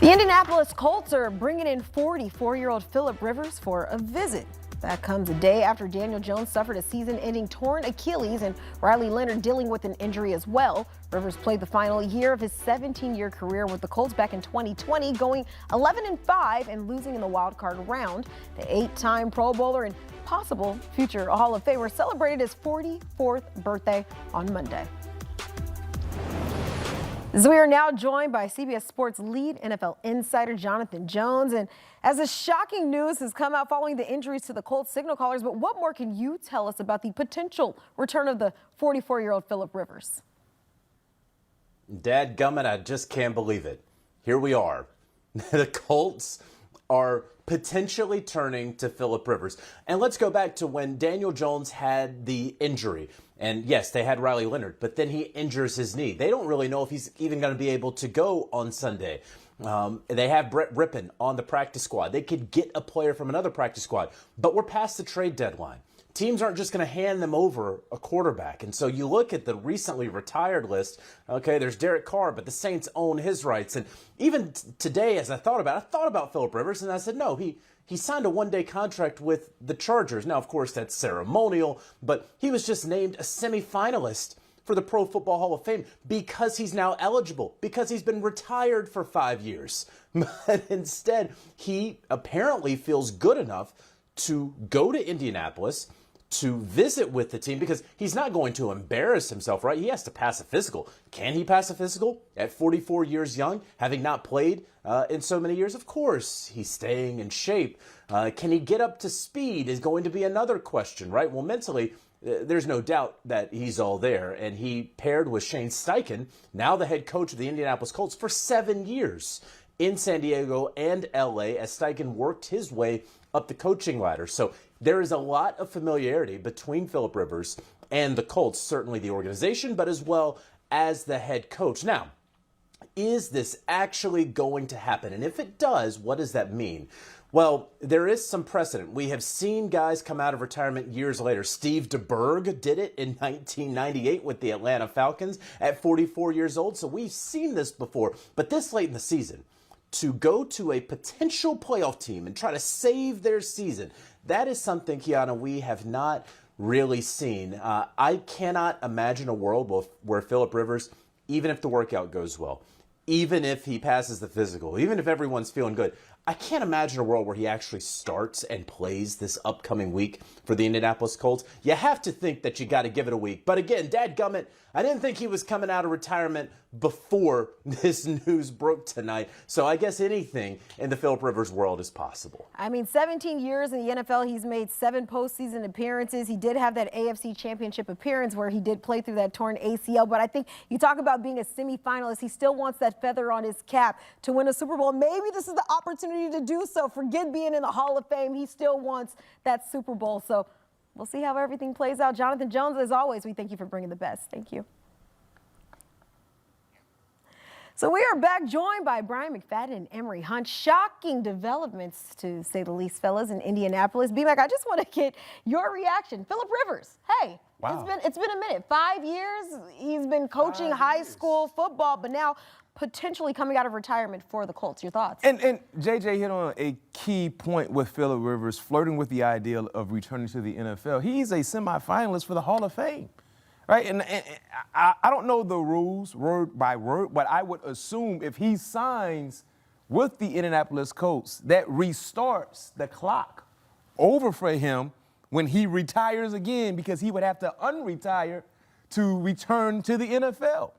The Indianapolis Colts are bringing in 44-year-old Philip Rivers for a visit. That comes a day after Daniel Jones suffered a season-ending torn Achilles and Riley Leonard dealing with an injury as well. Rivers played the final year of his 17-year career with the Colts back in 2020, going 11-5 and losing in the wild card round. The 8-time Pro Bowler and possible future Hall of Famer celebrated his 44th birthday on Monday. So we are now joined by CBS Sports lead NFL insider Jonathan Jones. And as the shocking news has come out following the injuries to the Colts signal callers, but what more can you tell us about the potential return of the 44-year-old Philip Rivers? Dadgummit, I just can't believe it. Here we are. The Colts are potentially turning to Philip Rivers. And let's go back to when Daniel Jones had the injury. And yes, they had Riley Leonard, but then he injures his knee. They don't really know if he's even going to be able to go on Sunday. They have Brett Rippon on the practice squad. They could get a player from another practice squad, but we're past the trade deadline. Teams aren't just going to hand them over a quarterback. And so you look at the recently retired list. Okay, there's Derek Carr, but the Saints own his rights. And even today, as I thought about Philip Rivers, and I said, no, he signed a one-day contract with the Chargers. Now, of course, that's ceremonial, but he was just named a semifinalist for the Pro Football Hall of Fame because he's now eligible, because he's been retired for 5 years. But instead, he apparently feels good enough to go to Indianapolis to visit with the team because he's not going to embarrass himself, right? He has to pass a physical. Can he pass a physical at 44 years young, having not played in so many years? Of course, he's staying in shape. Can he get up to speed is going to be another question, right? Well, mentally, there's no doubt that he's all there. And he paired with Shane Steichen, now the head coach of the Indianapolis Colts, for 7 years in San Diego and LA as Steichen worked his way up the coaching ladder. So there is a lot of familiarity between Philip Rivers and the Colts, certainly the organization, but as well as the head coach. Now, is this actually going to happen? And if it does, what does that mean? Well, there is some precedent. We have seen guys come out of retirement years later. Steve DeBerg did it in 1998 with the Atlanta Falcons at 44 years old. So we've seen this before. But this late in the season, to go to a potential playoff team and try to save their season, that is something, Kiana, we have not really seen. I cannot imagine a world where Philip Rivers, even if the workout goes well, even if he passes the physical, even if everyone's feeling good, I can't imagine a world where he actually starts and plays this upcoming week for the Indianapolis Colts. You have to think that you got to give it a week. But again, dadgummit, I didn't think he was coming out of retirement before this news broke tonight. So I guess anything in the Philip Rivers world is possible. I mean, 17 years in the NFL, he's made 7 postseason appearances. He did have that AFC Championship appearance where he did play through that torn ACL. But I think you talk about being a semifinalist. He still wants that feather on his cap to win a Super Bowl. Maybe this is the opportunity to do so. Forget being in the Hall of Fame. He still wants that Super Bowl. So we'll see how everything plays out. Jonathan Jones, as always, we thank you for bringing the best. Thank you. So we are back joined by Bryant, McFadden, and Emory Hunt. Shocking developments, to say the least, fellas, in Indianapolis. B-Mac, I just want to get your reaction. Philip Rivers, hey, wow. It's been a minute. 5 years he's been coaching high school football, but now potentially coming out of retirement for the Colts. Your thoughts? And JJ hit on a key point with Philip Rivers, flirting with the idea of returning to the NFL. He's a semifinalist for the Hall of Fame. Right, and I don't know the rules word by word, but I would assume if he signs with the Indianapolis Colts, that restarts the clock over for him when he retires again, because he would have to unretire to return to the NFL.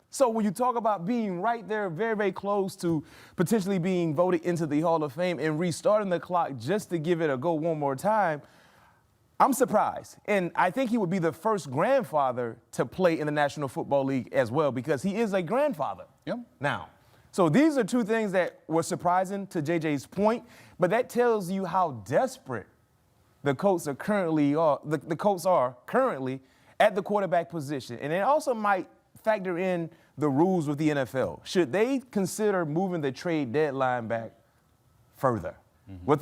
So when you talk about being right there, very, very close to potentially being voted into the Hall of Fame and restarting the clock just to give it a go one more time, I'm surprised, and I think he would be the first grandfather to play in the National Football League as well, because he is a grandfather now. So these are two things that were surprising to JJ's point, but that tells you how desperate the Colts are currently at the quarterback position. And it also might factor in the rules with the NFL. Should they consider moving the trade deadline back further? With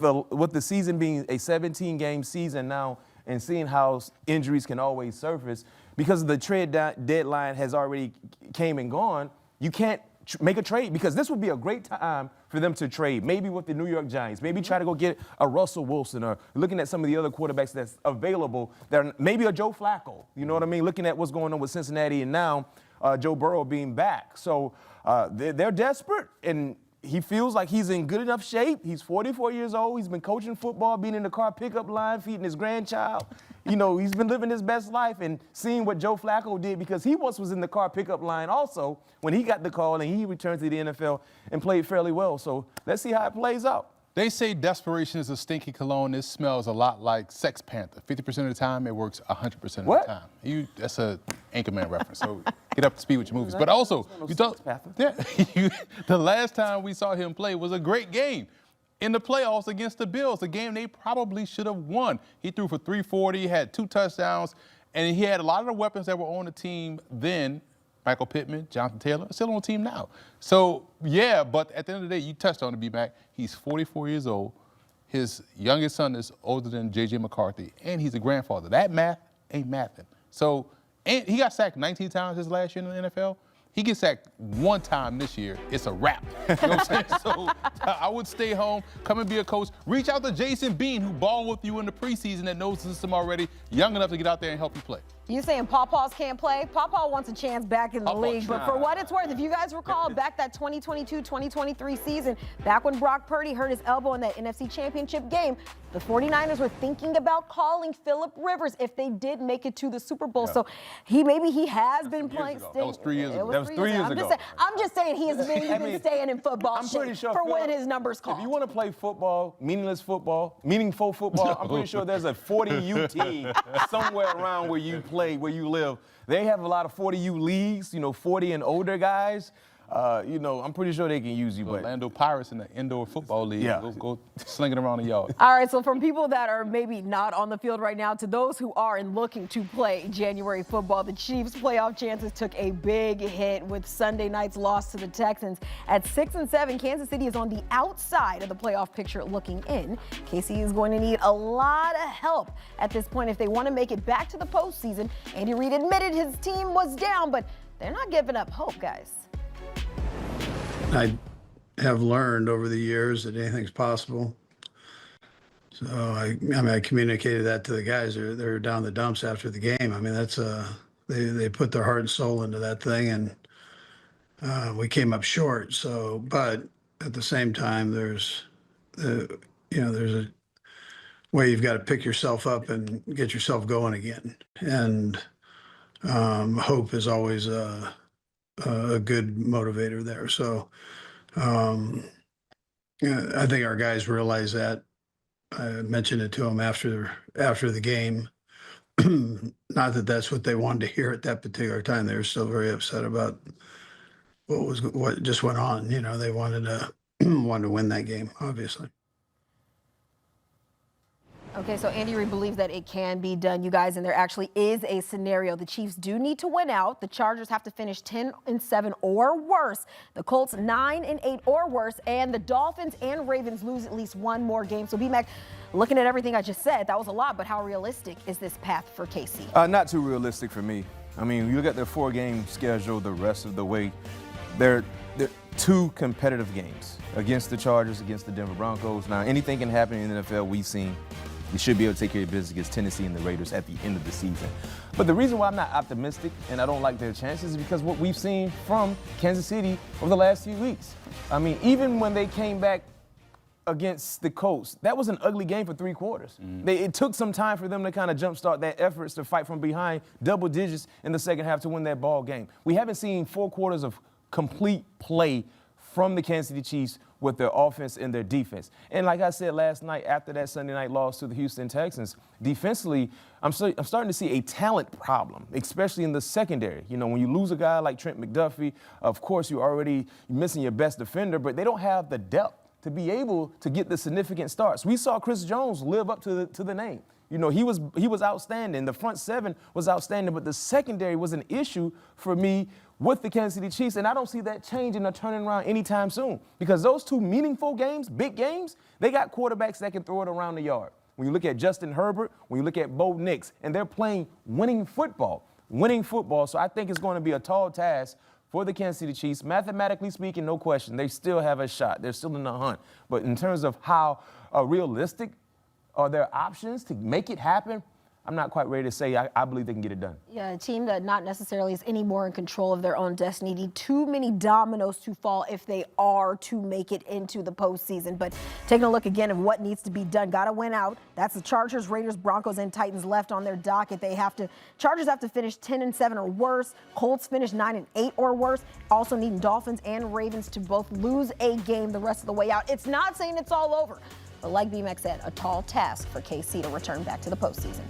the season being a 17-game season now, and seeing how injuries can always surface, because the trade deadline has already came and gone, you can't make a trade, because this would be a great time for them to trade, maybe with the New York Giants, maybe try to go get a Russell Wilson, or looking at some of the other quarterbacks that's available, that are, maybe a Joe Flacco, you know what I mean, looking at what's going on with Cincinnati and now Joe Burrow being back. So they're desperate, and he feels like he's in good enough shape. He's 44 years old. He's been coaching football, being in the car pickup line, feeding his grandchild. You know, he's been living his best life and seeing what Joe Flacco did, because he once was in the car pickup line also when he got the call and he returned to the NFL and played fairly well. So let's see how it plays out. They say desperation is a stinky cologne. This smells a lot like Sex Panther. 50% of the time, it works 100% of the time. That's a Anchorman reference, so get up to speed with your movies. But also, the last time we saw him play was a great game in the playoffs against the Bills, a game they probably should have won. He threw for 340, had 2 touchdowns, and he had a lot of the weapons that were on the team then. Michael Pittman, Jonathan Taylor, still on the team now. So, yeah, but at the end of the day, you touched on it, B-Mac. He's 44 years old. His youngest son is older than J.J. McCarthy, and he's a grandfather. That math ain't mathing. So, and he got sacked 19 times his last year in the NFL. He gets sacked 1 time this year, it's a wrap. You know what I'm saying? So I would stay home, come and be a coach. Reach out to Jason Bean, who balled with you in the preseason, that knows the system already, young enough to get out there and help you play. You saying Pawpaws can't play? Pawpaw wants a chance back in the league. But for what it's worth, if you guys recall back that 2022-2023 season, back when Brock Purdy hurt his elbow in that NFC Championship game, the 49ers were thinking about calling Philip Rivers if they did make it to the Super Bowl. So maybe he has been playing. That was 3 years ago. That was 3 years ago. I'm just saying he has been staying in football shape for when his numbers call. If you want to play football, meaningful football, I'm pretty sure there's a 40U team somewhere around where you play, where you live. They have a lot of 40U leagues, 40 and older guys. I'm pretty sure they can use you. The but Orlando Pirates in the indoor football league. Yeah. Go slinging around the yard. All right, so from people that are maybe not on the field right now to those who are and looking to play January football, the Chiefs' playoff chances took a big hit with Sunday night's loss to the Texans. At 6-7, Kansas City is on the outside of the playoff picture looking in. KC is going to need a lot of help at this point if they want to make it back to the postseason. Andy Reid admitted his team was down, but they're not giving up hope, guys. I have learned over the years that anything's possible. So I communicated that to the guys. They're down the dumps after the game. I mean, that's they put their heart and soul into that thing, and we came up short. So, but at the same time, there's a way you've got to pick yourself up and get yourself going again. And hope is always a good motivator there. So I think our guys realize that. I mentioned it to them after the game. Not that that's what they wanted to hear at that particular time. They were still very upset about what just went on. They wanted to win that game, obviously. Okay, so Andy Reid believes that it can be done, you guys, and there actually is a scenario. The Chiefs do need to win out. The Chargers have to finish 10-7 or worse. The Colts 9-8 or worse, and the Dolphins and Ravens lose at least one more game. So, B-Mac, looking at everything I just said, that was a lot, but how realistic is this path for KC? Not too realistic for me. I mean, you look at their 4-game schedule the rest of the way. They're 2 competitive games against the Chargers, against the Denver Broncos. Now, anything can happen in the NFL. We've seen you should be able to take care of your business against Tennessee and the Raiders at the end of the season. But the reason why I'm not optimistic and I don't like their chances is because what we've seen from Kansas City over the last few weeks. I mean, even when they came back against the Colts, that was an ugly game for 3 quarters. It took some time for them to kind of jumpstart their efforts to fight from behind double digits in the second half to win that ball game. We haven't seen 4 quarters of complete play from the Kansas City Chiefs with their offense and their defense. And like I said last night after that Sunday night loss to the Houston Texans, defensively, I'm starting to see a talent problem, especially in the secondary. When you lose a guy like Trent McDuffie, of course you're missing your best defender, but they don't have the depth to be able to get the significant starts. We saw Chris Jones live up to the name. He was outstanding. The front 7 was outstanding, but the secondary was an issue for me with the Kansas City Chiefs, and I don't see that changing or turning around anytime soon because those 2 meaningful games, big games, they got quarterbacks that can throw it around the yard. When you look at Justin Herbert, when you look at Bo Nix, and they're playing winning football. So I think it's going to be a tall task for the Kansas City Chiefs. Mathematically speaking, no question, they still have a shot. They're still in the hunt. But in terms of how realistic are their options to make it happen, I'm not quite ready to say I believe they can get it done. Yeah, a team that not necessarily is any more in control of their own destiny. Need too many dominoes to fall if they are to make it into the postseason. But taking a look again of what needs to be done. Got to win out. That's the Chargers, Raiders, Broncos, and Titans left on their docket. Chargers have to finish 10-7 or worse. Colts finish 9-8 or worse. Also needing Dolphins and Ravens to both lose a game the rest of the way out. It's not saying it's all over. But like BMX said, a tall task for KC to return back to the postseason.